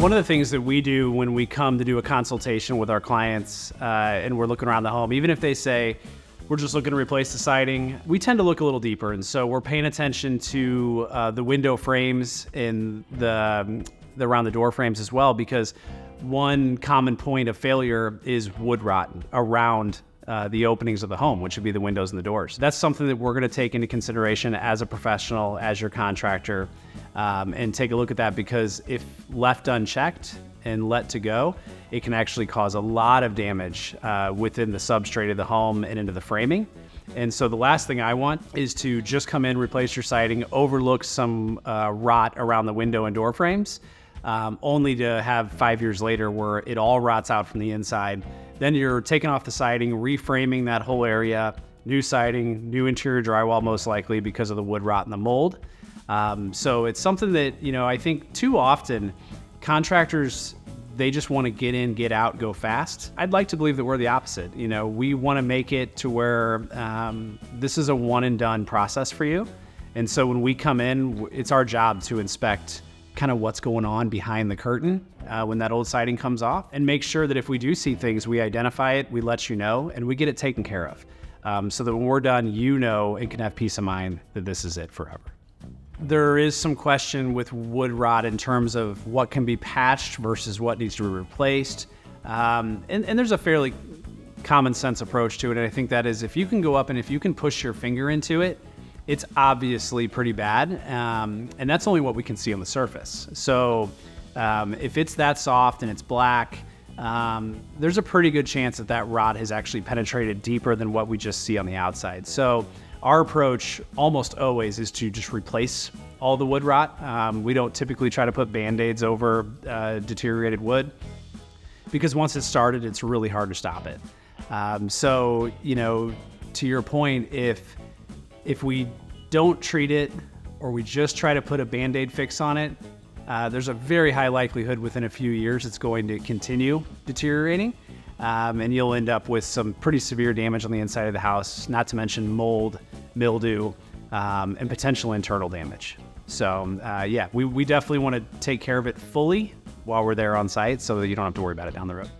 One of the things that we do when we come to do a consultation with our clients and we're looking around the home, even if they say, we're just looking to replace the siding, we tend to look a little deeper. And so we're paying attention to the window frames and the around the door frames as well, because one common point of failure is wood rot around the openings of the home, which would be the windows and the doors. That's something that we're going to take into consideration as a professional, as your contractor, and take a look at that, because if left unchecked and let to go, it can actually cause a lot of damage within the substrate of the home and into the framing. And so the last thing I want is to just come in, replace your siding, overlook some rot around the window and door frames, only to have 5 years later where it all rots out from the inside. Then you're taking off the siding, reframing that whole area, new siding, new interior drywall most likely because of the wood rot and the mold. So it's something that, I think too often contractors, they just want to get in, get out, go fast. I'd like to believe that we're the opposite. We want to make it to where this is a one and done process for you. And so when we come in, it's our job to inspect kind of what's going on behind the curtain when that old siding comes off, and make sure that if we do see things, we identify it, we let you know, and we get it taken care of. So that when we're done, and can have peace of mind that this is it forever. There is some question with wood rot in terms of what can be patched versus what needs to be replaced. And there's a fairly common sense approach to it. And I think that is, if you can go up and if you can push your finger into it, it's obviously pretty bad. And that's only what we can see on the surface. So if it's that soft and it's black, there's a pretty good chance that that rot has actually penetrated deeper than what we just see on the outside. So our approach almost always is to just replace all the wood rot. We don't typically try to put Band-Aids over deteriorated wood, because once it's started, it's really hard to stop it. So, to your point, if we don't treat it or we just try to put a Band-Aid fix on it, there's a very high likelihood within a few years it's going to continue deteriorating. And you'll end up with some pretty severe damage on the inside of the house, not to mention mold, mildew, and potential internal damage. So we definitely want to take care of it fully while we're there on site, so that you don't have to worry about it down the road.